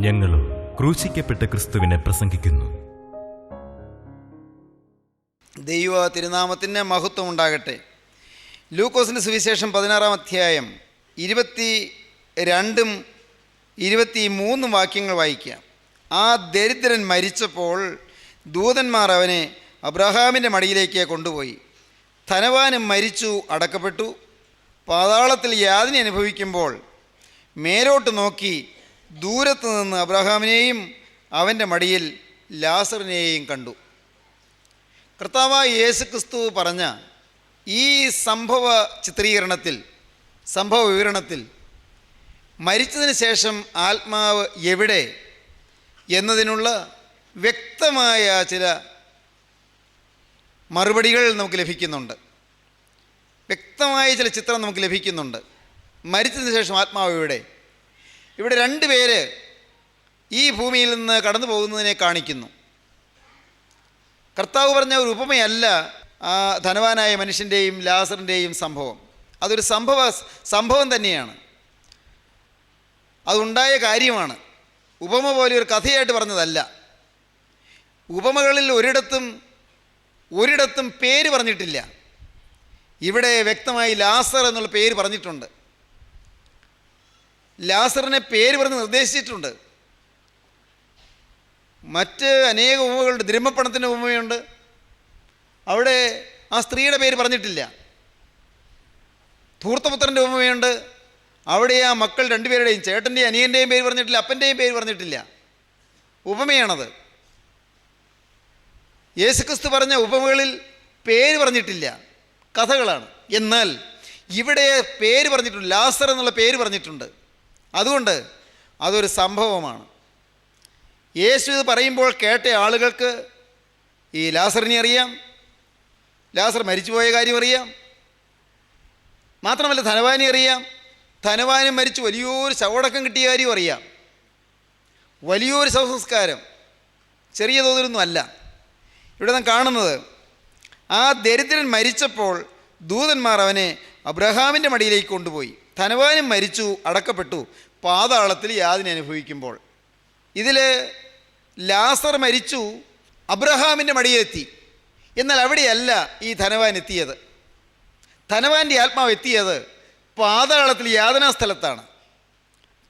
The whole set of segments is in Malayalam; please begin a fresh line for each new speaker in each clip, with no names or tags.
ഞങ്ങളും ക്രൂശിക്കപ്പെട്ട ക്രിസ്തുവിനെ പ്രസംഗിക്കുന്നു.
ദൈവ തിരുനാമത്തിന് മഹത്വം ഉണ്ടാകട്ടെ. ലൂക്കോസിൻ്റെ സുവിശേഷം 16-ാം അധ്യായം 22 23 വാക്യങ്ങൾ വായിക്കാം. ആ ദരിദ്രൻ മരിച്ചപ്പോൾ ദൂതന്മാർ അവനെ അബ്രഹാമിൻ്റെ മടിയിലേക്ക് കൊണ്ടുപോയി. ധനവാനും മരിച്ചു, അടക്കപ്പെട്ടു. പാതാളത്തിൽ യാതന അനുഭവിക്കുമ്പോൾ മേലോട്ട് നോക്കി ദൂരത്ത് നിന്ന് അബ്രഹാമിനെയും അവൻ്റെ മടിയിൽ ലാസറിനെയും കണ്ടു. കർത്താവായ യേശു ക്രിസ്തു പറഞ്ഞ ഈ സംഭവ വിവരണത്തിൽ മരിച്ചതിന് ശേഷം ആത്മാവ് എവിടെ എന്നതിനുള്ള വ്യക്തമായ ചില മറുപടികൾ നമുക്ക് ലഭിക്കുന്നുണ്ട്. വ്യക്തമായ ചില ചിത്രം നമുക്ക് ലഭിക്കുന്നുണ്ട്. മരിച്ചതിന് ശേഷം ആത്മാവ് എവിടെ? ഇവിടെ 2 പേര് ഈ ഭൂമിയിൽ നിന്ന് കടന്നു പോകുന്നതിനെ കാണിക്കുന്നു. കർത്താവ് പറഞ്ഞ ഒരു ഉപമയല്ല ആ ധനവാനായ മനുഷ്യൻ്റെയും ലാസറിൻ്റെയും സംഭവം. അതൊരു സംഭവം തന്നെയാണ്. അതുണ്ടായ കാര്യമാണ്. ഉപമ പോലെ ഒരു കഥയായിട്ട് പറഞ്ഞതല്ല. ഉപമകളിൽ ഒരിടത്തും പേര് പറഞ്ഞിട്ടില്ല. ഇവിടെ വ്യക്തമായി ലാസർ എന്നുള്ള പേര് പറഞ്ഞിട്ടുണ്ട്. ലാസറിനെ പേര് പറഞ്ഞ് നിർദ്ദേശിച്ചിട്ടുണ്ട്. മറ്റ് അനേക ഉപമകളുണ്ട്. ദ്രഹ്മപ്പണത്തിൻ്റെ ഉപമയുണ്ട്. അവിടെ ആ സ്ത്രീയുടെ പേര് പറഞ്ഞിട്ടില്ല. ധൂർത്തപുത്രൻ്റെ ഉപമയുണ്ട്. അവിടെ ആ മക്കൾ 2 പേരുടെയും, ചേട്ടൻ്റെയും അനിയൻ്റെയും പേര് പറഞ്ഞിട്ടില്ല, അപ്പൻ്റെയും പേര് പറഞ്ഞിട്ടില്ല. ഉപമയാണത്. യേശുക്രിസ്തു പറഞ്ഞ ഉപമകളിൽ പേര് പറഞ്ഞിട്ടില്ല, കഥകളാണ്. എന്നാൽ ഇവിടെ പേര് പറഞ്ഞിട്ടുണ്ട്. ലാസർ എന്നുള്ള പേര് പറഞ്ഞിട്ടുണ്ട്. അതുകൊണ്ട് അതൊരു സംഭവമാണ്. യേശു ഇത് പറയുമ്പോൾ കേട്ട ആളുകൾക്ക് ഈ ലാസറിനെ അറിയാം, ലാസർ മരിച്ചുപോയ കാര്യം അറിയാം. മാത്രമല്ല ധനവാനെ അറിയാം. ധനവാനും മരിച്ചു വലിയൊരു ശവടക്കം കിട്ടിയ കാര്യം അറിയാം. വലിയൊരു ശവസംസ്കാരം ചെറിയ തോതിലൊന്നും അല്ല. ഇവിടെ നാം കാണുന്നത് ആ ദരിദ്രൻ മരിച്ചപ്പോൾ ദൂതന്മാർ അവനെ അബ്രഹാമിൻ്റെ മടിയിലേക്ക് കൊണ്ടുപോയി. ധനവാനും മരിച്ചു, അടക്കപ്പെട്ടു, പാതാളത്തിൽ യാതന അനുഭവിക്കുമ്പോൾ. ഇതിൽ ലാസർ മരിച്ചു, അബ്രഹാമിൻ്റെ മടിയിലെത്തി. എന്നാൽ അവിടെയല്ല ഈ ധനവാൻ എത്തിയത്. ധനവാൻ്റെ ആത്മാവ് എത്തിയത് പാതാളത്തിൽ യാതനാസ്ഥലത്താണ്.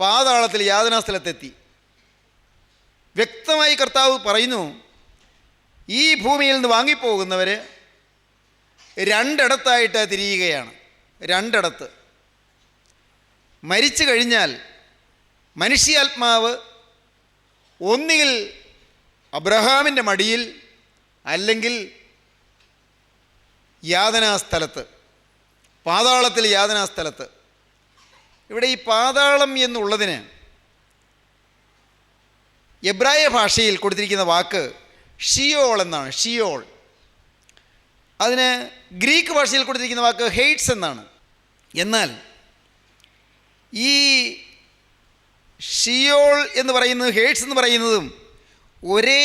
പാതാളത്തിൽ യാതനാസ്ഥലത്തെത്തി. വ്യക്തമായി കർത്താവ് പറയുന്നു, ഈ ഭൂമിയിൽ നിന്ന് വാങ്ങിപ്പോകുന്നവർ രണ്ടിടത്തായിട്ട് തിരിയുകയാണ്. രണ്ടിടത്ത്. മരിച്ചു കഴിഞ്ഞാൽ മനുഷ്യാത്മാവ് ഒന്നുകിൽ അബ്രഹാമിൻ്റെ മടിയിൽ, അല്ലെങ്കിൽ യാതനാസ്ഥലത്ത്, പാതാളത്തിൽ യാതനാസ്ഥലത്ത്. ഇവിടെ ഈ പാതാളം എന്നുള്ളതിന് എബ്രായ ഭാഷയിൽ കൊടുത്തിരിക്കുന്ന വാക്ക് ഷിയോൾ എന്നാണ്. ഷിയോൾ. അതിന് ഗ്രീക്ക് ഭാഷയിൽ കൊടുത്തിരിക്കുന്ന വാക്ക് ഹെയ്റ്റ്സ് എന്നാണ്. എന്നാൽ ഈ ഷിയോൾ എന്ന് പറയുന്നത് ഹെയ്റ്റ്സ് എന്ന് പറയുന്നതും ഒരേ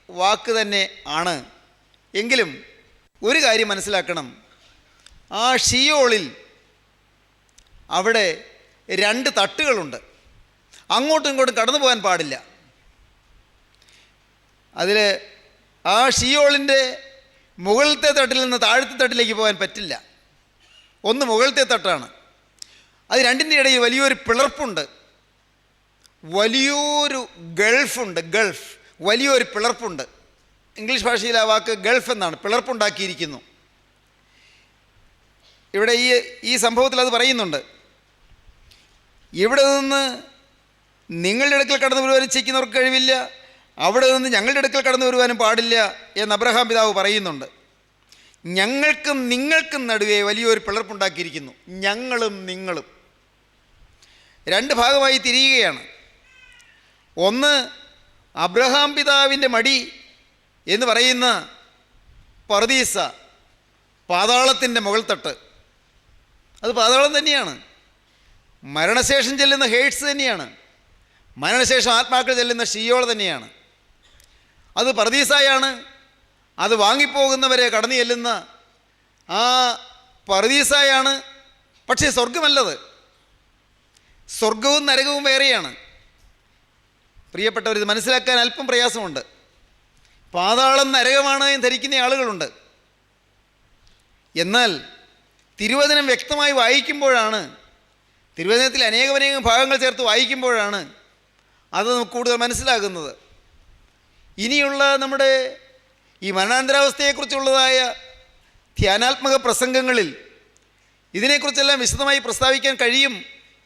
വാക്ക് തന്നെ ആണ്. എങ്കിലും ഒരു കാര്യം മനസ്സിലാക്കണം, ആ ഷിയോളിൽ അവിടെ രണ്ട് തട്ടുകളുണ്ട്. അങ്ങോട്ടും ഇങ്ങോട്ടും കടന്നു പോകാൻ പാടില്ല. അതിൽ ആ ഷിയോളിൻ്റെ മുകളിലത്തെ തട്ടിൽ നിന്ന് താഴത്തെ തട്ടിലേക്ക് പോകാൻ പറ്റില്ല. ഒന്ന് മുകളിലത്തെ തട്ടാണ്. അത് രണ്ടിൻ്റെ ഇടയിൽ വലിയൊരു പിളർപ്പുണ്ട്, വലിയൊരു ഗൾഫുണ്ട്. ഗൾഫ്, വലിയൊരു പിളർപ്പുണ്ട്. ഇംഗ്ലീഷ് ഭാഷയിൽ ആ വാക്ക് ഗൾഫ് എന്നാണ്. പിളർപ്പുണ്ടാക്കിയിരിക്കുന്നു. ഇവിടെ ഈ സംഭവത്തിൽ അത് പറയുന്നുണ്ട്. ഇവിടെ നിന്ന് നിങ്ങളുടെ അടുക്കൽ കടന്നു വരുവാനും ചെയ്യുന്നവർക്ക് കഴിവില്ല, അവിടെ നിന്ന് ഞങ്ങളുടെ അടുക്കൽ കടന്നു വരുവാനും പാടില്ല എന്ന് അബ്രഹാം പിതാവ് പറയുന്നുണ്ട്. ഞങ്ങൾക്കും നിങ്ങൾക്കും നടുവേ വലിയൊരു പിളർപ്പുണ്ടാക്കിയിരിക്കുന്നു. ഞങ്ങളും നിങ്ങളും രണ്ട് ഭാഗമായി തിരിയുകയാണ്. ഒന്ന് അബ്രഹാം പിതാവിൻ്റെ മടി എന്ന് പറയുന്ന പർദീസ, പാതാളത്തിൻ്റെ മുകൾ തട്ട്. അത് പാതാളം തന്നെയാണ്. മരണശേഷം ചെല്ലുന്ന ഹെയ്റ്റ്സ് തന്നെയാണ്. മരണശേഷം ആത്മാക്കൾ ചെല്ലുന്ന ഷിയോൾ തന്നെയാണ്. അത് പർദീസായാണ്. അത് വാങ്ങിപ്പോകുന്നവരെ കടന്നു ചെല്ലുന്ന ആ പർദീസായാണ്. പക്ഷേ സ്വർഗമല്ലത്. സ്വർഗവും നരകവും വേറെയാണ്. പ്രിയപ്പെട്ടവർ, ഇത് മനസ്സിലാക്കാൻ അല്പം പ്രയാസമുണ്ട്. പാതാളം നരകമാണ് എന്ന് ധരിക്കുന്ന ആളുകളുണ്ട്. എന്നാൽ തിരുവചനം വ്യക്തമായി വായിക്കുമ്പോഴാണ്, തിരുവചനത്തിൽ അനേകം ഭാഗങ്ങൾ ചേർത്ത് വായിക്കുമ്പോഴാണ് അത് നമുക്ക് കൂടുതൽ മനസ്സിലാകുന്നത്. ഇനിയുള്ള നമ്മുടെ ഈ മരണാന്തരാവസ്ഥയെക്കുറിച്ചുള്ളതായ ധ്യാനാത്മക പ്രസംഗങ്ങളിൽ ഇതിനെക്കുറിച്ചെല്ലാം വിശദമായി പ്രസ്താവിക്കാൻ കഴിയും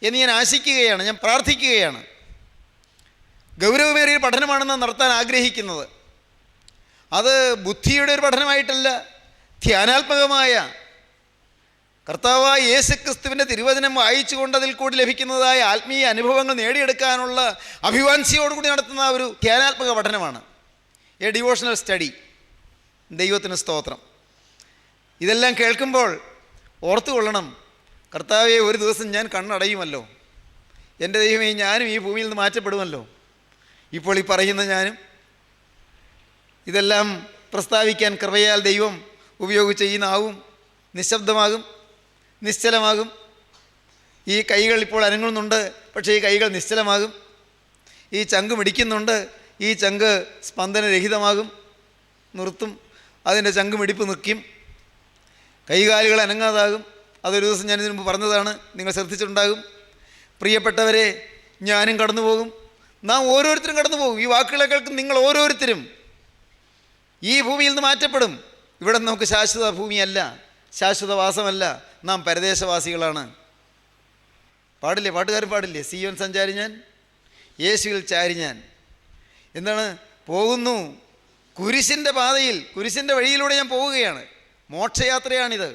എന്ന് ഞാൻ ആശിക്കുകയാണ്, ഞാൻ പ്രാർത്ഥിക്കുകയാണ്. ഗൗരവമേറിയ പഠനമാണെന്ന് നടത്താൻ ആഗ്രഹിക്കുന്നത്. അത് ബുദ്ധിയുടെ ഒരു പഠനമായിട്ടല്ല, ധ്യാനാത്മകമായ കർത്താവായ യേശുക്രിസ്തുവിൻ്റെ തിരുവചനം വായിച്ചുകൊണ്ട് അതിൽ കൂടി ലഭിക്കുന്നതായ ആത്മീയ അനുഭവങ്ങൾ നേടിയെടുക്കാനുള്ള അഭിവാഞ്ചയോടുകൂടി നടത്തുന്ന ഒരു ധ്യാനാത്മക പഠനമാണ്. A devotional study. ദൈവത്തിന് സ്തോത്രം. ഇതെല്ലാം കേൾക്കുമ്പോൾ ഓർത്തുകൊള്ളണം, കർത്താവെ, ഒരു ദിവസം ഞാൻ കണ്ണടയുമല്ലോ. എൻ്റെ ദൈവമേ, ഞാനും ഈ ഭൂമിയിൽ നിന്ന് മാറ്റപ്പെടുമല്ലോ. ഇപ്പോൾ ഈ പറയുന്ന ഞാനും ഇതെല്ലാം പ്രസ്താവിക്കാൻ കൃപയാൽ ദൈവം ഉപയോഗിച്ച ഈ നാവും നിശബ്ദമാകും, നിശ്ചലമാകും. ഈ കൈകൾ ഇപ്പോൾ അനങ്ങുന്നുണ്ട്, പക്ഷേ ഈ കൈകൾ നിശ്ചലമാകും. ഈ ചങ്ക് മിടിക്കുന്നുണ്ട്, ഈ ചങ്ക് സ്പന്ദനരഹിതമാകും, നിർത്തും. അതിൻ്റെ ചങ്ക് മിടിപ്പ് നിൽക്കും. കൈകാലുകൾ അനങ്ങാതാകും. അതൊരു ദിവസം ഞാൻ ഇതിനു മുമ്പ് പറഞ്ഞതാണ്, നിങ്ങൾ ശ്രദ്ധിച്ചിട്ടുണ്ടാകും. പ്രിയപ്പെട്ടവരെ, ഞാനും കടന്നു പോകും, നാം ഓരോരുത്തരും കടന്നു പോകും. ഈ വാക്കുകളെ കേൾക്കും നിങ്ങൾ ഓരോരുത്തരും ഈ ഭൂമിയിൽ നിന്ന് മാറ്റപ്പെടും. ഇവിടെ നമുക്ക് ശാശ്വത ഭൂമിയല്ല, ശാശ്വതവാസമല്ല, നാം പരദേശവാസികളാണ്. പാടില്ലേ, പാട്ടുകാരൻ പാടില്ലേ, സിയോൻ സഞ്ചാരി ഞാൻ, യേശുവിൽ ചാരി ഞാൻ. എന്താണ്? പോകുന്നു കുരിശിൻ്റെ പാതയിൽ, കുരിശിൻ്റെ വഴിയിലൂടെ ഞാൻ പോവുകയാണ്. മോക്ഷയാത്രയാണിത്,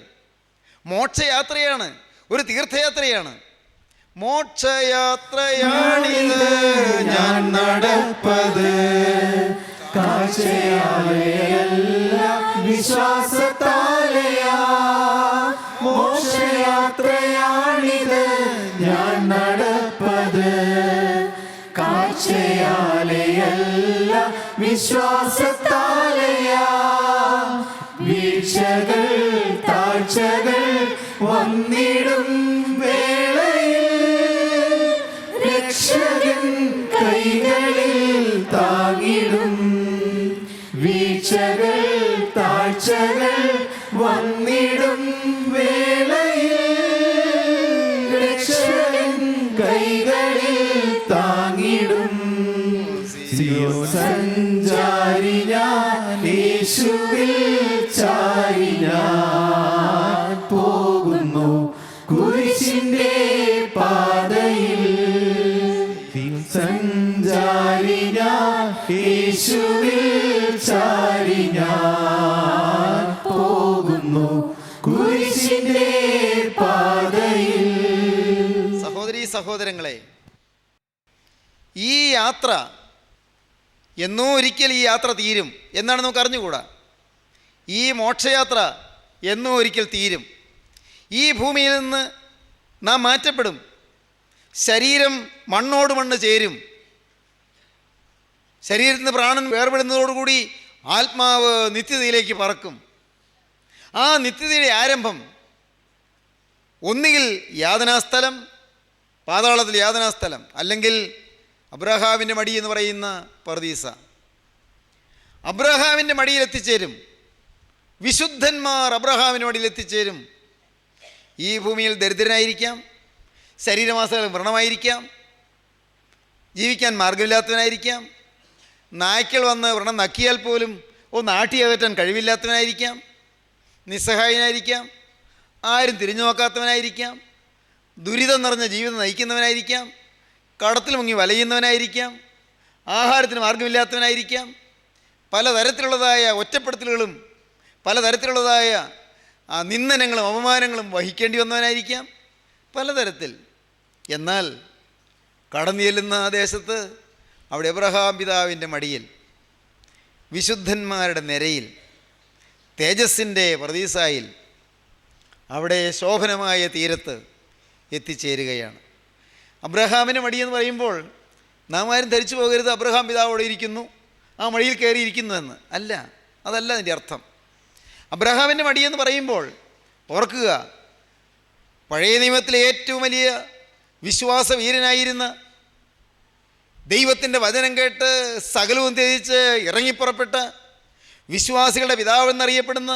മോക്ഷയാത്രയാണ്, ഒരു തീർത്ഥയാത്രയാണ്. മോക്ഷയാത്രയാണിത് ഞാൻ നടപ്പത്,
വിശ്വാസത്താലയാ. മോക്ഷയാത്രയാണിത് ഞാൻ നടപ്പത്, കാഴ്ചയാലയല്ല വിശ്വാസത്താലയാ. വീഴ്ച വീഴ്ചകൾ താഴ്ചകൾ വന്നിടും വേളയിൽ രക്ഷകൻ കൈകളിൽ താങ്ങിടും. വീഴ്ചകൾ താഴ്ചകൾ വന്നിടും വേളയിൽ രക്ഷകൻ കൈകളിൽ താങ്ങിടും. സിയോൻ സഞ്ചാരി ഞാൻ യേശുവിൽ ചാരി ഞാൻ പോകുന്നു കുരിശിന്റെ പാതയിൽ. സിയോൻ സഞ്ചാരി ഞാൻ യേശുവിൽ ചാരി ഞാൻ പോകുന്നു കുരിശിന്റെ പാതയിൽ.
സഹോദരീ സഹോദരങ്ങളെ, ഈ യാത്ര എന്നോ ഒരിക്കൽ ഈ യാത്ര തീരും എന്നാണ് നമുക്ക് അറിഞ്ഞുകൂടാ. ഈ മോക്ഷയാത്ര എന്നോ ഒരിക്കൽ തീരും. ഈ ഭൂമിയിൽ നിന്ന് നാം മാറ്റപ്പെടും. ശരീരം മണ്ണോട് മണ്ണ് ചേരും. ശരീരത്തിൽ നിന്ന് പ്രാണൻ വേർപെടുന്നതോടുകൂടി ആത്മാവ് നിത്യതയിലേക്ക് പറക്കും. ആ നിത്യതയുടെ ആരംഭം ഒന്നുകിൽ യാതനാസ്ഥലം, പാതാളത്തിൽ യാതനാസ്ഥലം, അല്ലെങ്കിൽ അബ്രഹാമിൻ്റെ മടി എന്ന് പറയുന്ന പർദീസ. അബ്രഹാമിൻ്റെ മടിയിൽ എത്തിച്ചേരും. വിശുദ്ധന്മാർ അബ്രഹാമിൻ്റെ മടിയിൽ എത്തിച്ചേരും. ഈ ഭൂമിയിൽ ദരിദ്രനായിരിക്കാം, ശരീരമാസകൾ വ്രണമായിരിക്കാം, ജീവിക്കാൻ മാർഗമില്ലാത്തവനായിരിക്കാം, നായ്ക്കൾ വന്ന് വ്രണം നക്കിയാൽ പോലും ഒന്ന് ആട്ടിയകറ്റാൻ കഴിവില്ലാത്തവനായിരിക്കാം, നിസ്സഹായനായിരിക്കാം, ആരും തിരിഞ്ഞു നോക്കാത്തവനായിരിക്കാം, ദുരിതം നിറഞ്ഞ ജീവിതം നയിക്കുന്നവനായിരിക്കാം, കടത്തിൽ മുങ്ങി വലയുന്നവനായിരിക്കാം, ആഹാരത്തിന് മാർഗമില്ലാത്തവനായിരിക്കാം, പലതരത്തിലുള്ളതായ ഒറ്റപ്പെടുത്തലുകളും പലതരത്തിലുള്ളതായ നിന്ദനങ്ങളും അപമാനങ്ങളും വഹിക്കേണ്ടി വന്നവനായിരിക്കാം, പലതരത്തിൽ. എന്നാൽ കടന്നു ചെല്ലുന്ന ആ ദേശത്ത് അവിടെ അബ്രഹാം പിതാവിൻ്റെ മടിയിൽ, വിശുദ്ധന്മാരുടെ നിരയിൽ, തേജസ്സിൻ്റെ പ്രതീസായിൽ, അവിടെ ശോഭനമായ തീരത്ത് എത്തിച്ചേരുകയാണ്. അബ്രഹാമിൻ്റെ മടിയെന്ന് പറയുമ്പോൾ നാം ആരും ധരിച്ചു പോകരുത് അബ്രഹാം പിതാവ് അവിടെ ഇരിക്കുന്നു, ആ മടിയിൽ കയറിയിരിക്കുന്നു എന്ന്. അല്ല, അതല്ല അതിൻ്റെ അർത്ഥം. അബ്രഹാമിൻ്റെ മടിയെന്ന് പറയുമ്പോൾ ഓർക്കുക, പഴയ നിയമത്തിലെ ഏറ്റവും വലിയ വിശ്വാസവീരനായിരുന്ന, ദൈവത്തിൻ്റെ വചനം കേട്ട് സകലവും ത്യജിച്ച് ഇറങ്ങിപ്പുറപ്പെട്ട, വിശ്വാസികളുടെ പിതാവെന്നറിയപ്പെടുന്ന,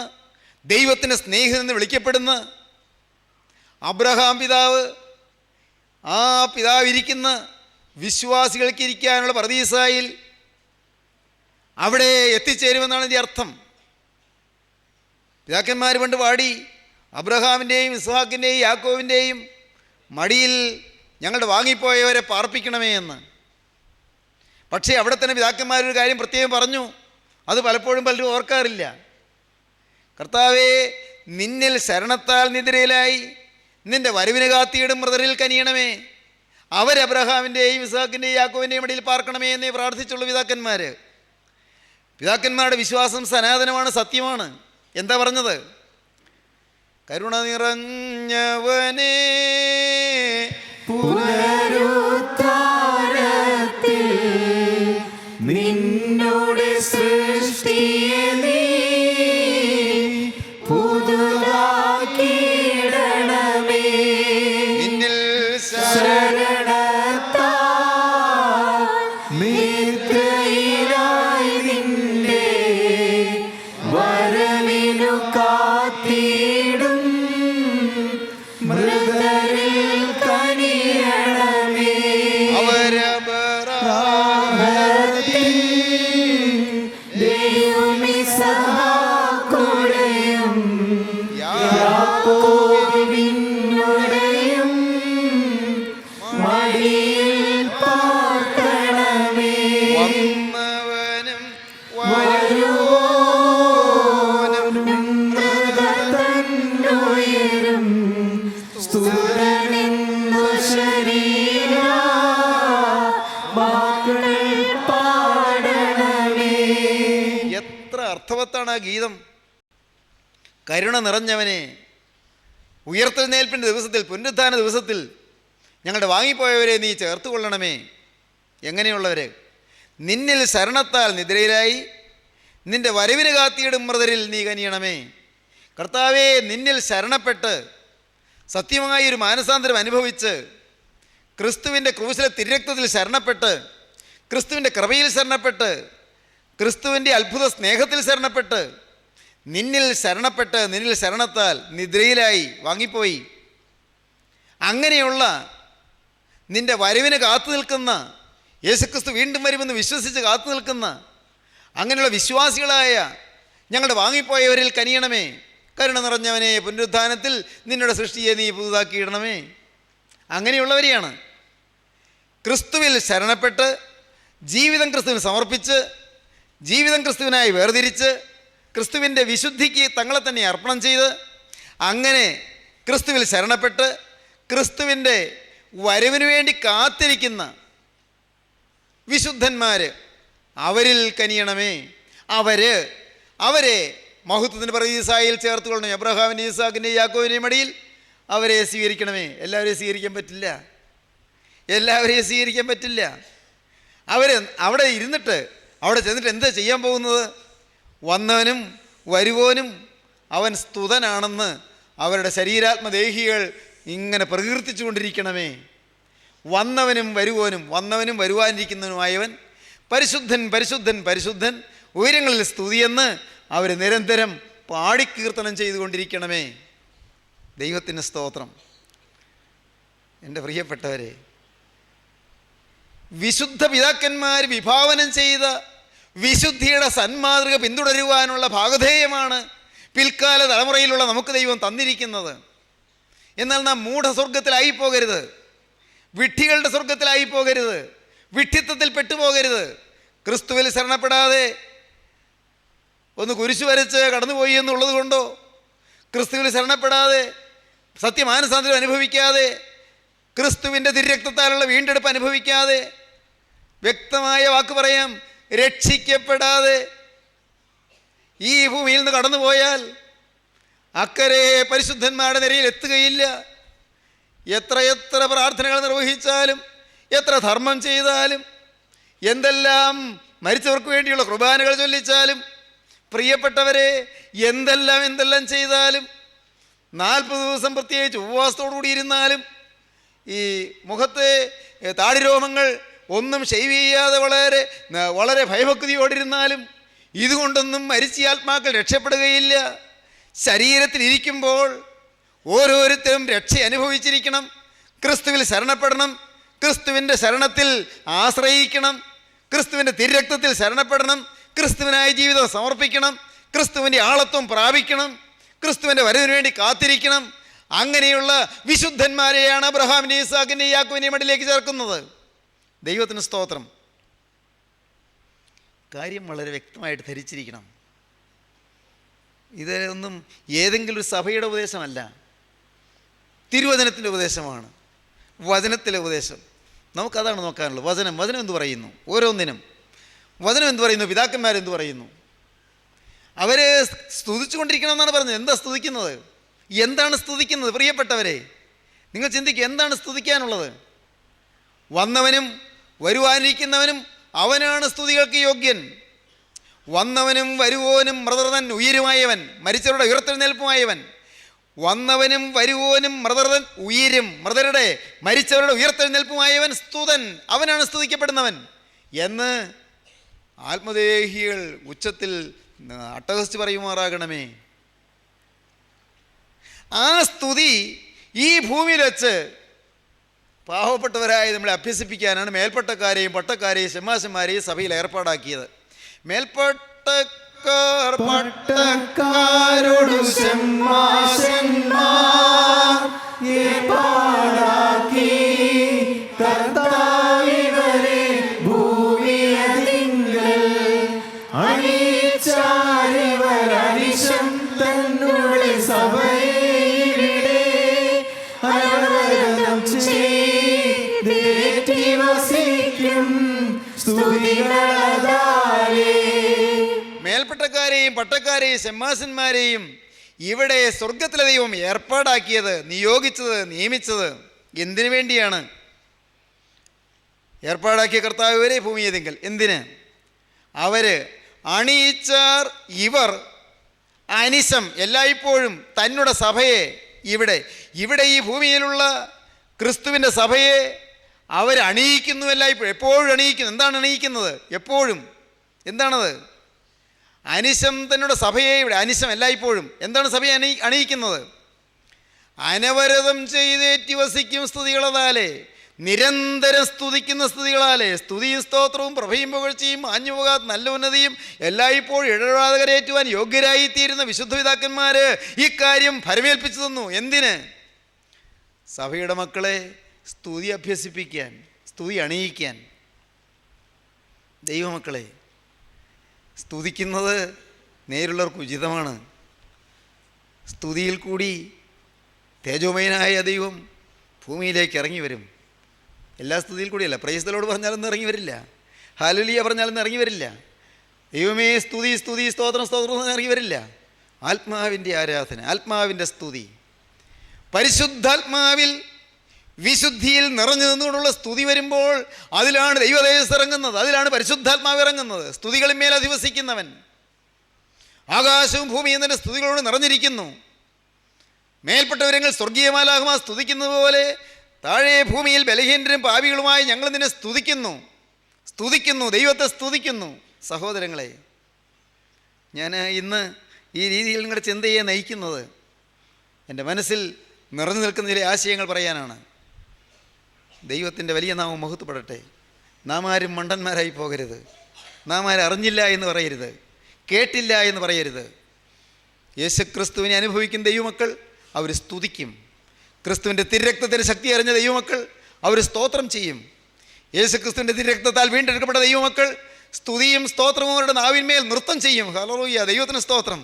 ദൈവത്തിൻ്റെ സ്നേഹിതനെന്ന് വിളിക്കപ്പെടുന്ന അബ്രഹാം പിതാവ്, ആ പിതാവ് ഇരിക്കുന്ന വിശ്വാസികൾക്ക് ഇരിക്കാനുള്ള പർദീസായിൽ അവിടെ എത്തിച്ചേരുമെന്നാണ് ഇതിൻ്റെ അർത്ഥം. പിതാക്കന്മാർ പണ്ട് പാടി, അബ്രഹാമിൻ്റെയും ഇസ്ഹാക്കിൻ്റെയും യാക്കോവിൻ്റെയും മടിയിൽ ഞങ്ങളുടെ വാങ്ങിപ്പോയവരെ പാർപ്പിക്കണമേ എന്ന്. പക്ഷേ അവിടെ തന്നെ പിതാക്കന്മാരൊരു കാര്യം പ്രത്യേകം പറഞ്ഞു, അത് പലപ്പോഴും പലരും ഓർക്കാറില്ല. കർത്താവേ, നിന്നിൽ ശരണത്താൽ നിദ്രയിലായി നിൻ്റെ വരവിന് കാത്തിയിടും മൃതരിൽ കനിയണമേ, അവർ അബ്രഹാമിൻ്റെയും ഇസ്ഹാക്കിൻ്റെയും യാക്കോവിൻ്റെയും മടിയിൽ പാർക്കണമേ എന്നേ പ്രാർത്ഥിച്ചുള്ളൂ പിതാക്കന്മാർ. പിതാക്കന്മാരുടെ വിശ്വാസം സനാതനമാണ്, സത്യമാണ്. എന്താ പറഞ്ഞത്? കരുണ നിറഞ്ഞവനേ
പുനരുദ്ധാരത്തിൽ നിന്നോട് സൃഷ്ടിയെ നീ പുതുതാക്കിയിടണമേ.
നിന്നിൽ
ശരണത്താൽ നിദ്രയിലായി നിന്നെ വരവിനു കാത്തിടും മൃതരിൽ കനിയണമേ.
അവരപരാധത്തിൽ
ദൈവമിസഹാക്കുടെയും യാക്കോബിനുടെയും മടിയിൽ പാർക്കണമേ.
വന്നവനും
വരുവോനും മൃതതന്നുയരും സ്തുതനെന്നു ശരീര വാക്കുകൾ പാടണമേ.
എത്ര അർത്ഥവത്താണ് ആ ഗീതം. കരുണ നിറഞ്ഞവനെ, ഉയർത്തെഴുന്നേൽപ്പിൻ്റെ ദിവസത്തിൽ, പുനരുത്ഥാന ദിവസത്തിൽ ഞങ്ങളുടെ വാങ്ങിപ്പോയവരെ നീ ചേർത്ത് കൊള്ളണമേ. എങ്ങനെയുള്ളവർ? നിന്നിൽ ശരണത്താൽ നിദ്രയിലായി നിൻ്റെ വരവിന് കാത്തിയിടും മൃതരിൽ നീ കനിയണമേ. കർത്താവേ, നിന്നിൽ ശരണപ്പെട്ട് സത്യമായൊരു മാനസാന്തരം അനുഭവിച്ച് ക്രിസ്തുവിൻ്റെ ക്രൂശിലെ തിരുരക്തത്തിൽ ശരണപ്പെട്ട് ക്രിസ്തുവിൻ്റെ കൃപയിൽ ശരണപ്പെട്ട് ക്രിസ്തുവിൻ്റെ അത്ഭുത സ്നേഹത്തിൽ ശരണപ്പെട്ട് നിന്നിൽ ശരണത്താൽ നിദ്രയിലായി വാങ്ങിപ്പോയി. അങ്ങനെയുള്ള നിൻ്റെ വരവിന് കാത്തു നിൽക്കുന്ന, യേശുക്രിസ്തു വീണ്ടും വരുമെന്ന് വിശ്വസിച്ച് കാത്തു നിൽക്കുന്ന അങ്ങനെയുള്ള വിശ്വാസികളായ ഞങ്ങളുടെ വാങ്ങിപ്പോയവരിൽ കനിയണമേ. കരുണ നിറഞ്ഞവനെ, പുനരുത്ഥാനത്തിൽ നിങ്ങളുടെ സൃഷ്ടിയെ നീ പുതുതാക്കിയിടണമേ. അങ്ങനെയുള്ളവരെയാണ് ക്രിസ്തുവിൽ ശരണപ്പെട്ട് ജീവിതം ക്രിസ്തുവിന് സമർപ്പിച്ച് ജീവിതം ക്രിസ്തുവിനായി വേർതിരിച്ച് ക്രിസ്തുവിൻ്റെ വിശുദ്ധിക്ക് തങ്ങളെ തന്നെ അർപ്പണം ചെയ്ത് അങ്ങനെ ക്രിസ്തുവിൽ ശരണപ്പെട്ട് ക്രിസ്തുവിൻ്റെ വരവിന് വേണ്ടി കാത്തിരിക്കുന്ന വിശുദ്ധന്മാർ, അവരിൽ കനിയണമേ. അവരെ മഹത്വത്തിൻ്റെ പറുദീസായിൽ ചേർത്തുകൊള്ളണമേ. അബ്രഹാമിൻ്റെ, ഇസാക്കിൻ്റെ, യാക്കോബിൻ്റെയും മടിയിൽ അവരെ സ്വീകരിക്കണമേ. എല്ലാവരെയും സ്വീകരിക്കാൻ പറ്റില്ല. അവിടെ ഇരുന്നിട്ട് അവിടെ ചെന്നിട്ട് എന്താ ചെയ്യാൻ പോകുന്നത്? വന്നവനും വരുവോനും അവൻ സ്തുതനാണെന്ന് അവരുടെ ശരീരാത്മദേഹികൾ ഇങ്ങനെ പ്രകീർത്തിച്ചു കൊണ്ടിരിക്കണമേ. വന്നവനും വരുവാനിരിക്കുന്നവനുമായവൻ പരിശുദ്ധൻ, പരിശുദ്ധൻ, പരിശുദ്ധൻ, ഉയരങ്ങളിൽ സ്തുതിയെന്ന് അവർ നിരന്തരം പാടിക്കീർത്തനം ചെയ്തുകൊണ്ടിരിക്കണമേ. ദൈവത്തിന് സ്തോത്രം. എൻ്റെ പ്രിയപ്പെട്ടവരെ, വിശുദ്ധ പിതാക്കന്മാർ വിഭാവനം ചെയ്ത വിശുദ്ധിയുടെ സന്മാതൃക പിന്തുടരുവാനുള്ള ഭാഗധേയമാണ് പിൽക്കാല തലമുറയിലുള്ള നമുക്ക് ദൈവം തന്നിരിക്കുന്നത്. എന്നാൽ നാം മൂഢസ്വർഗത്തിലായി പോകരുത്, വിഡ്ഢികളുടെ സ്വർഗത്തിലായി പോകരുത്, വിഡ്ഢിത്വത്തിൽ പെട്ടുപോകരുത്. ക്രിസ്തുവിൽ ശരണപ്പെടാതെ ഒന്ന് കുരിശു വരച്ച് കടന്നുപോയി എന്നുള്ളത് കൊണ്ടോ, ക്രിസ്തുവിൽ ശരണപ്പെടാതെ സത്യമാനസാന്തരം അനുഭവിക്കാതെ ക്രിസ്തുവിൻ്റെ തിരുരക്തത്താലുള്ള വീണ്ടെടുപ്പ് അനുഭവിക്കാതെ, വ്യക്തമായ വാക്ക് പറയാം, രക്ഷിക്കപ്പെടാതെ ഈ ഭൂമിയിൽ നിന്ന് കടന്നുപോയാൽ അക്കരെ പരിശുദ്ധന്മാരുടെ നിരയിൽ എത്തുകയില്ല. എത്ര പ്രാർത്ഥനകൾ നിർവഹിച്ചാലും, എത്ര ധർമ്മം ചെയ്താലും, എന്തെല്ലാം മരിച്ചവർക്ക് വേണ്ടിയുള്ള കുർബാനകൾ ചൊല്ലിച്ചാലും, പ്രിയപ്പെട്ടവരെ, എന്തെല്ലാം ചെയ്താലും, 40 ദിവസം പ്രത്യേകിച്ച് ഉപവാസത്തോടു കൂടി ഇരുന്നാലും, ഈ മുഖത്തെ താടിരോമങ്ങൾ ഒന്നും ഷെയ്വ് ചെയ്യാതെ വളരെ ഭയഭക്തിയോടിരുന്നാലും ഇതുകൊണ്ടൊന്നും മരിച്ച ആത്മാക്കൾ രക്ഷപ്പെടുകയില്ല. ശരീരത്തിലിരിക്കുമ്പോൾ ഓരോരുത്തരും രക്ഷ അനുഭവിച്ചിരിക്കണം. ക്രിസ്തുവിൽ ശരണപ്പെടണം, ക്രിസ്തുവിൻ്റെ ശരണത്തിൽ ആശ്രയിക്കണം, ക്രിസ്തുവിൻ്റെ തിരുരക്തത്തിൽ ശരണപ്പെടണം, ക്രിസ്തുവിനായി ജീവിതം സമർപ്പിക്കണം, ക്രിസ്തുവിൻ്റെ ആളത്വം പ്രാപിക്കണം, ക്രിസ്തുവിൻ്റെ വരവിന് വേണ്ടി കാത്തിരിക്കണം. അങ്ങനെയുള്ള വിശുദ്ധന്മാരെയാണ് അബ്രഹാമിൻ്റെയും ഇസാക്കിൻ്റെയും യാക്കോബിൻ്റെയും മടിയിലേക്ക് ചേർക്കുന്നത്. ദൈവത്തിന് സ്തോത്രം. കാര്യം വളരെ വ്യക്തമായിട്ട് ധരിച്ചിരിക്കണം. ഇതൊന്നും ഏതെങ്കിലും ഒരു സഭയുടെ ഉപദേശമല്ല, തിരുവചനത്തിൻ്റെ ഉപദേശമാണ്, വചനത്തിലെ ഉപദേശം. നമുക്കതാണ് നോക്കാനുള്ളത്. വചനം എന്ത് പറയുന്നു? ഓരോന്നിനും വചനം എന്ത് പറയുന്നു? പിതാക്കന്മാരെന്ത് പറയുന്നു? അവരെ സ്തുതിച്ചു കൊണ്ടിരിക്കണമെന്നാണ് പറഞ്ഞത്. എന്താ സ്തുതിക്കുന്നത്? എന്താണ് സ്തുതിക്കുന്നത്? പ്രിയപ്പെട്ടവരെ, നിങ്ങൾ ചിന്തിക്കുക, എന്താണ് സ്തുതിക്കാനുള്ളത്? വന്നവനും വരുവാനിരിക്കുന്നവനും അവനാണ് സ്തുതികൾക്ക് യോഗ്യൻ. വന്നവനും വരുവോനും മൃതർതൻ ഉയരുമായവൻ, മരിച്ചവരുടെ ഉയർത്തെഴുന്നേൽപ്പുമായവൻ. വന്നവനും വരുവോനും മൃതരുടെ മരിച്ചവരുടെ ഉയർത്തെഴുന്നേൽപ്പുമായവൻ സ്തുതൻ, അവനാണ് സ്തുതിക്കപ്പെടുന്നവൻ എന്ന് ആത്മദേഹികൾ ഉച്ചത്തിൽ അട്ടഹസിച്ച് പറയുമാറാകണമേ. ആ സ്തുതി ഈ ഭൂമിയിൽ വെച്ച് പാവപ്പെട്ടവരായി നമ്മളെ അഭ്യസിപ്പിക്കാനാണ് മേൽപ്പട്ടക്കാരെയും പട്ടക്കാരെയും ശമ്മാശന്മാരെയും സഭയിൽ ഏർപ്പാടാക്കിയത്. മേൽപ്പട്ടക്കാർ
പട്ടക്കാരോടു ശമ്മാശന്മാർ ഏർപ്പാടാക്കി കർത്താവിവരെ ഭൂമിയതിങ്കൽ അണിയിച്ചാരിവരനിശം തന്നുടെ സഭയെ ഇവിടെ അനവരതം ചെയ്തേറ്റി വസിക്കും സ്തുതികളാലേ.
മേൽപ്പട്ടക്കാരെയും പട്ടക്കാരെയും ശമ്മാശന്മാരെയും ഇവിടെ സ്വർഗത്തിലെ ദൈവം ഏർപ്പാടാക്കിയത്, നിയോഗിച്ചത്, നിയമിച്ചത് എന്തിനു വേണ്ടിയാണ്? ഏർപ്പാടാക്കിയ കർത്താവ് വരെ ഭൂമിയതിങ്കൽ എന്തിന്? അവർ അണിയിച്ചാർ ഇവർ അനിശം എല്ലായ്പ്പോഴും തന്നുടെ സഭയെ ഇവിടെ ഈ ഭൂമിയിലുള്ള ക്രിസ്തുവിൻ്റെ സഭയെ അവരണിയിക്കുന്നു. എല്ലായ്പ്പോഴും എപ്പോഴും അണിയിക്കുന്നു. എന്താണ് അണിയിക്കുന്നത്? എപ്പോഴും എന്താണത്? അനിശം തന്നുടെ സഭയെ അനിശം എല്ലായ്പ്പോഴും എന്താണ് സഭയെ അണിയിക്കുന്നത്? അനവരതം ചെയ്തേറ്റി വസിക്കും സ്തുതികളതാലേ, നിരന്തരം സ്തുതിക്കുന്ന സ്തുതികളാലേ. സ്തുതിയും സ്തോത്രവും പ്രഭയും പുകഴ്ചയും ആഞ്ഞുപോകാത്ത നല്ല ഉന്നതിയും എല്ലായ്പ്പോഴും ഇടപെടാതെ കരയേറ്റുവാൻ യോഗ്യരായിത്തീരുന്ന വിശുദ്ധ പിതാക്കന്മാർ ഇക്കാര്യം ഫലമേൽപ്പിച്ചു തന്നു. എന്തിന്? സഭയുടെ മക്കളെ സ്തുതി അഭ്യസിപ്പിക്കാൻ, സ്തുതി അണിയിക്കാൻ. ദൈവമക്കളെ, സ്തുതിക്കുന്നത് നേരുള്ളവർക്ക് ഉചിതമാണ്. സ്തുതിയിൽ കൂടി തേജോമയനായ ദൈവം ഭൂമിയിലേക്ക് ഇറങ്ങി വരും. എല്ലാ സ്തുതിയിൽ കൂടിയല്ല. പ്രൈസ് ദി ലോർഡ് പറഞ്ഞാലൊന്നും ഇറങ്ങി വരില്ല. ഹല്ലേലൂയ പറഞ്ഞാലൊന്നും ഇറങ്ങി വരില്ല. ദൈവമേ സ്തുതി സ്തുതി സ്തോത്രം സ്തോത്രം ഒന്നും ഇറങ്ങി വരില്ല. ആത്മാവിൻ്റെ ആരാധന, ആത്മാവിൻ്റെ സ്തുതി, പരിശുദ്ധാത്മാവിൽ വിശുദ്ധിയിൽ നിറഞ്ഞു നിന്നുകൊണ്ടുള്ള സ്തുതി വരുമ്പോൾ അതിലാണ് ദൈവതേജസ് ഇറങ്ങുന്നത്, അതിലാണ് പരിശുദ്ധാത്മാവ് ഇറങ്ങുന്നത്. സ്തുതികളിന്മേൽ അധിവസിക്കുന്നവൻ ആകാശവും ഭൂമിയും തന്നെ സ്തുതികളോട് നിറഞ്ഞിരിക്കുന്നു. മേൽപ്പെട്ടവരങ്ങൾ സ്വർഗീയ മാലാഖമാർ സ്തുതിക്കുന്നത് പോലെ താഴെ ഭൂമിയിൽ ബലഹീനരും പാപികളുമായി ഞങ്ങൾ നിന്നെ സ്തുതിക്കുന്നു, ദൈവത്തെ സ്തുതിക്കുന്നു. സഹോദരങ്ങളെ, ഞാൻ ഇന്ന് ഈ രീതിയിൽ നിങ്ങളുടെ ചിന്തയെ നയിക്കുന്നത് എൻ്റെ മനസ്സിൽ നിറഞ്ഞു നിൽക്കുന്ന ചില ആശയങ്ങൾ പറയാനാണ്. ദൈവത്തിൻ്റെ വലിയ നാമം മഹത്വപ്പെടട്ടെ. നാം ആരും മണ്ടന്മാരായി പോകരുത്. നാം ആരും അറിഞ്ഞില്ല എന്ന് പറയരുത്, കേട്ടില്ല എന്ന് പറയരുത്. യേശുക്രിസ്തുവിനെ അനുഭവിക്കുന്ന ദൈവമക്കൾ അവർ സ്തുതിക്കും. ക്രിസ്തുവിൻ്റെ തിരുരക്തത്തിൻ്റെ ശക്തി അറിഞ്ഞ ദൈവമക്കൾ അവർ സ്തോത്രം ചെയ്യും. യേശുക്രിസ്തുവിൻ്റെ തിരുരക്തത്താൽ വീണ്ടെടുക്കപ്പെട്ട ദൈവമക്കൾ സ്തുതിയും സ്തോത്രവും അവരുടെ നാവിന്മേൽ നൃത്തം ചെയ്യും. ഹല്ലേലൂയ, ദൈവത്തിന് സ്തോത്രം.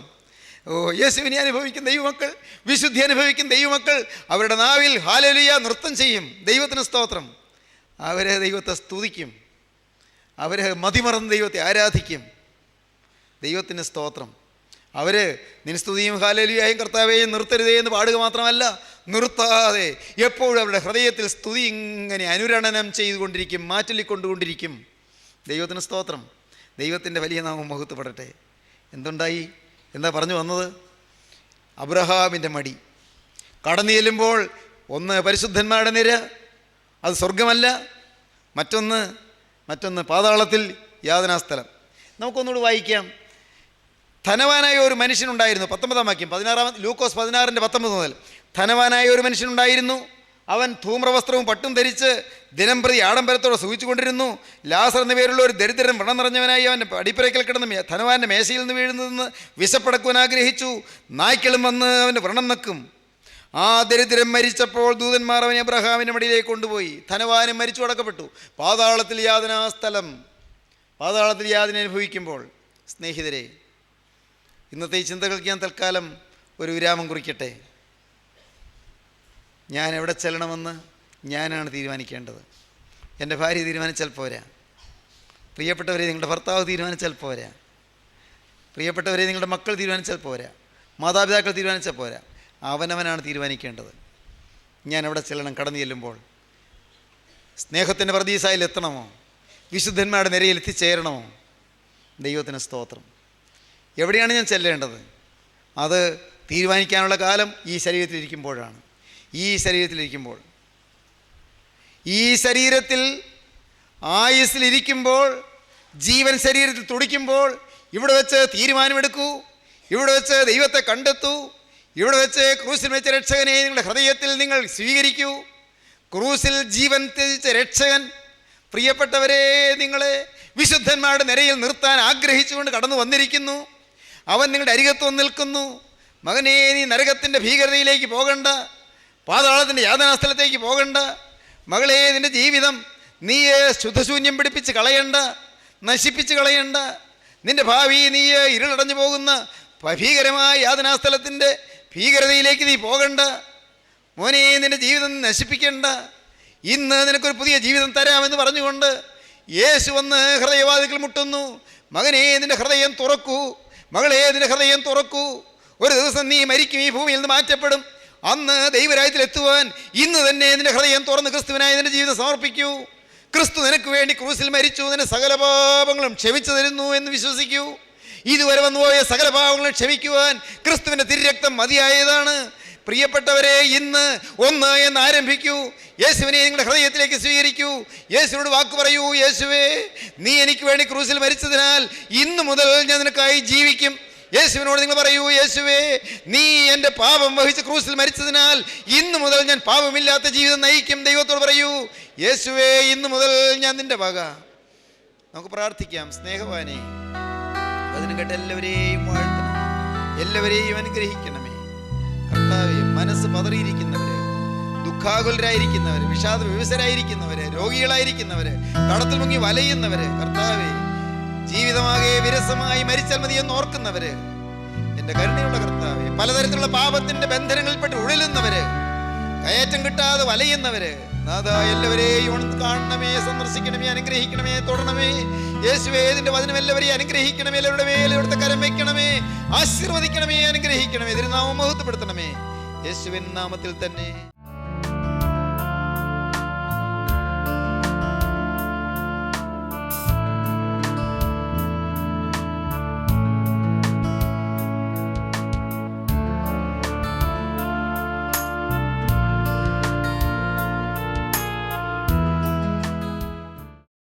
യേശുവിനെ അനുഭവിക്കുന്ന ദൈവമക്കൾ, വിശുദ്ധി അനുഭവിക്കുന്ന ദൈവമക്കൾ അവരുടെ നാവിൽ ഹല്ലേലൂയ നൃത്തം ചെയ്യും. ദൈവത്തിന് സ്തോത്രം. അവർ ദൈവത്തെ സ്തുതിക്കും. അവർ മതിമറന്ന് ദൈവത്തെ ആരാധിക്കും. ദൈവത്തിന് സ്തോത്രം. അവർ നിൻ സ്തുതിയും ഹല്ലേലൂയയും കർത്താവേയും നിർത്തരുതേ എന്ന് പാടുക മാത്രമല്ല, നിർത്താതെ എപ്പോഴും അവരുടെ ഹൃദയത്തിൽ സ്തുതി ഇങ്ങനെ അനുരണനം ചെയ്തുകൊണ്ടിരിക്കും, മാറ്റൊല്ലിക്കൊണ്ടുകൊണ്ടിരിക്കും. ദൈവത്തിന് സ്തോത്രം. ദൈവത്തിൻ്റെ വലിയ നാമം മഹത്വപ്പെടട്ടെ. എന്തുണ്ടായി? എന്താ പറഞ്ഞു വന്നത്? അബ്രഹാമിൻ്റെ മടി കടന്നു ചെല്ലുമ്പോൾ ഒന്ന് പരിശുദ്ധന്മാരുടെ നിര, അത് സ്വർഗമല്ല. മറ്റൊന്ന് പാതാളത്തിൽ യാതനാസ്ഥലം. നമുക്കൊന്നുകൂടി വായിക്കാം. ധനവാനായ ഒരു മനുഷ്യനുണ്ടായിരുന്നു. 19-ാം വാക്യം, 16 ലൂക്കോസ് 16:19 മുതൽ. ധനവാനായ ഒരു മനുഷ്യനുണ്ടായിരുന്നു. അവൻ ധൂമ്രവസ്ത്രവും പട്ടും ധരിച്ച് ദിനംപ്രതി ആഡംബരത്തോടെ സൂചിച്ചുകൊണ്ടിരുന്നു. ലാസർ എന്ന പേരുള്ള ഒരു ദരിദ്രൻ വ്രണം നിറഞ്ഞവനായി അവൻ്റെ അടിപ്പുരയ്ക്കൽ കിടന്ന് ധനവാൻ്റെ മേശയിൽ നിന്ന് വീഴുന്നതെന്ന് വിശപ്പടക്കുവാൻ ആഗ്രഹിച്ചു. നായ്ക്കളും വന്ന് അവൻ്റെ വ്രണം നക്കും. ആ ദരിദ്രൻ മരിച്ചപ്പോൾ ദൂതന്മാർ അവനെ അബ്രഹാമിൻ്റെ മടിയിലേക്ക് കൊണ്ടുപോയി. ധനവാനും മരിച്ചു അടക്കപ്പെട്ടു. പാതാളത്തിൽ യാതനാസ്ഥലം, പാതാളത്തിൽ യാതന അനുഭവിക്കുമ്പോൾ. സ്നേഹിതരെ, ഇന്നത്തെ ഈ ചിന്തകൾക്ക് ഞാൻ തൽക്കാലം ഒരു വിരാമം കുറിക്കട്ടെ. ഞാൻ എവിടെ ചെല്ലണമെന്ന് ഞാനാണ് തീരുമാനിക്കേണ്ടത്. എൻ്റെ ഭാര്യ തീരുമാനിച്ചാൽ പോരാ. പ്രിയപ്പെട്ടവരെ, നിങ്ങളുടെ ഭർത്താവ് തീരുമാനിച്ചാൽ പോരാ. പ്രിയപ്പെട്ടവരെ, നിങ്ങളുടെ മക്കൾ തീരുമാനിച്ചാൽ പോരാ. മാതാപിതാക്കൾ തീരുമാനിച്ചാൽ പോരാ. അവനവനാണ് തീരുമാനിക്കേണ്ടത്. ഞാൻ എവിടെ ചെല്ലണം? കടന്നു ചെല്ലുമ്പോൾ സ്നേഹത്തിൻ്റെ പ്രതീസായിൽ എത്തണമോ? വിശുദ്ധന്മാരുടെ നിരയിൽ എത്തിച്ചേരണമോ? ദൈവത്തിന് സ്തോത്രം. എവിടെയാണ് ഞാൻ ചെല്ലേണ്ടത്? അത് തീരുമാനിക്കാനുള്ള കാലം ഈ ശരീരത്തിലിരിക്കുമ്പോഴാണ്. ഈ ശരീരത്തിൽ ആയുസ്സിലിരിക്കുമ്പോൾ, ജീവൻ ശരീരത്തിൽ തുടിക്കുമ്പോൾ ഇവിടെ വെച്ച് തീരുമാനമെടുക്കൂ. ഇവിടെ വെച്ച് ദൈവത്തെ കണ്ടെത്തൂ. ഇവിടെ വെച്ച് ക്രൂസിൽ വെച്ച രക്ഷകനെ നിങ്ങളുടെ ഹൃദയത്തിൽ നിങ്ങൾ സ്വീകരിക്കൂ. ക്രൂസിൽ ജീവൻ ത്യജിച്ച രക്ഷകൻ, പ്രിയപ്പെട്ടവരെ, നിങ്ങളെ വിശുദ്ധന്മാരുടെ നിരയിൽ നിർത്താൻ ആഗ്രഹിച്ചുകൊണ്ട് കടന്നു വന്നിരിക്കുന്നു. അവൻ നിങ്ങളുടെ അരികത്ത് വന്ന് നിൽക്കുന്നു. മകനേ, നീ നരകത്തിൻ്റെ ഭീകരതയിലേക്ക് പോകണ്ട, പാതാളത്തിൻ്റെ യാതനാസ്ഥലത്തേക്ക് പോകണ്ട. മകളെ, നിൻ്റെ ജീവിതം നീ ശുദ്ധശൂന്യം പിടിപ്പിച്ച് കളയണ്ട, നശിപ്പിച്ച് കളയണ്ട. നിൻ്റെ ഭാവി നീ ഇരുളടഞ്ഞു പോകുന്ന ഭീകരമായ യാതനാസ്ഥലത്തിൻ്റെ ഭീകരതയിലേക്ക് നീ പോകണ്ട. മോനെ, നിൻ്റെ ജീവിതം നശിപ്പിക്കണ്ട. ഇന്ന് നിനക്കൊരു പുതിയ ജീവിതം തരാമെന്ന് പറഞ്ഞുകൊണ്ട് യേശു വന്ന് ഹൃദയവാതിൽക്കൽ മുട്ടുന്നു. മകനെ, നിൻ്റെ ഹൃദയം തുറക്കൂ. മകളെ, നിൻ്റെ ഹൃദയം തുറക്കൂ. ഒരു ദിവസം നീ മരിക്കും, ഈ ഭൂമിയിൽ നിന്ന് മാറ്റപ്പെടും. അന്ന് ദൈവരാജ്യത്തിൽ എത്തുവാൻ ഇന്ന് തന്നെ നിൻ്റെ ഹൃദയം തുറന്ന് ക്രിസ്തുവിനായി നിൻ്റെ ജീവിതം സമർപ്പിക്കൂ. ക്രിസ്തു നിനക്ക് വേണ്ടി ക്രൂസിൽ മരിച്ചു, നിന്റെ സകല പാപങ്ങളും ക്ഷമിച്ചു തരുന്നു എന്ന് വിശ്വസിക്കൂ. ഇതുവരെ വന്നുപോയ സകല പാപങ്ങളും ക്ഷമിക്കുവാൻ ക്രിസ്തുവിൻ്റെ തിരുരക്തം മതിയായതാണ്. പ്രിയപ്പെട്ടവരെ, ഇന്ന് 1 എന്ന് ആരംഭിക്കൂ. യേശുവിനെ നിങ്ങളുടെ ഹൃദയത്തിലേക്ക് സ്വീകരിക്കൂ. യേശുവിനോട് വാക്ക് പറയൂ, യേശുവേ, നീ എനിക്ക് വേണ്ടി ക്രൂസിൽ മരിച്ചതിനാൽ ഇന്നു മുതൽ ഞാൻ നിനക്കായി ജീവിക്കും. യേശുവിനോട് നിങ്ങൾ പറയൂ, യേശുവേ, നീ എൻ്റെ പാപം വഹിച്ച് ക്രൂസിൽ മരിച്ചതിനാൽ ഇന്നു മുതൽ ഞാൻ പാപമില്ലാത്ത ജീവിതം നയിക്കും. ദൈവത്തോട് പറയൂ, യേശുവേ, ഇന്നു മുതൽ ഞാൻ നിൻ്റെ വക. നമുക്ക് പ്രാർത്ഥിക്കാം. സ്നേഹവാനെ, അതിന് കേട്ട് എല്ലാവരെയും വാഴ്ത്തണം, എല്ലാവരെയും അനുഗ്രഹിക്കണമേ. കർത്താവേ, മനസ്സ് പതറിയിരിക്കുന്നവര്, ദുഃഖാകുലരായിരിക്കുന്നവര്, വിഷാദ വിവശരായിരിക്കുന്നവര്, രോഗികളായിരിക്കുന്നവര്, കടത്തിൽ മുങ്ങി വലയുന്നവര്, കർത്താവേ, ജീവിതമാകെ വിരസമായി മരിച്ചാൽ മതി എന്ന് ഓർക്കുന്നവര്, എൻ്റെ കരുണയുള്ള കർത്താവേ, പലതരത്തിലുള്ള പാപത്തിന്റെ ബന്ധനങ്ങളിൽപ്പെട്ട് ഉഴലുന്നവര്, കയറ്റം കിട്ടാതെ വലയുന്നവര്, നാഥാ, എല്ലാവരെയും കാണണമേ, സന്ദർശിക്കണമേ, അനുഗ്രഹിക്കണമേ, തൊടണമേ. യേശുവേ, ഇതിന്റെ വചനം എല്ലാവരെയും അനുഗ്രഹിക്കണമേ, എല്ലാവരുടെ മേൽ ഇവിടുത്തെ കരം വയ്ക്കണമേ, ആശീർവദിക്കണമേ, അനുഗ്രഹിക്കണമേ, തിരുനാമം മഹത്വപ്പെടുത്തണമേ, യേശുവിൻ നാമത്തിൽ തന്നെ.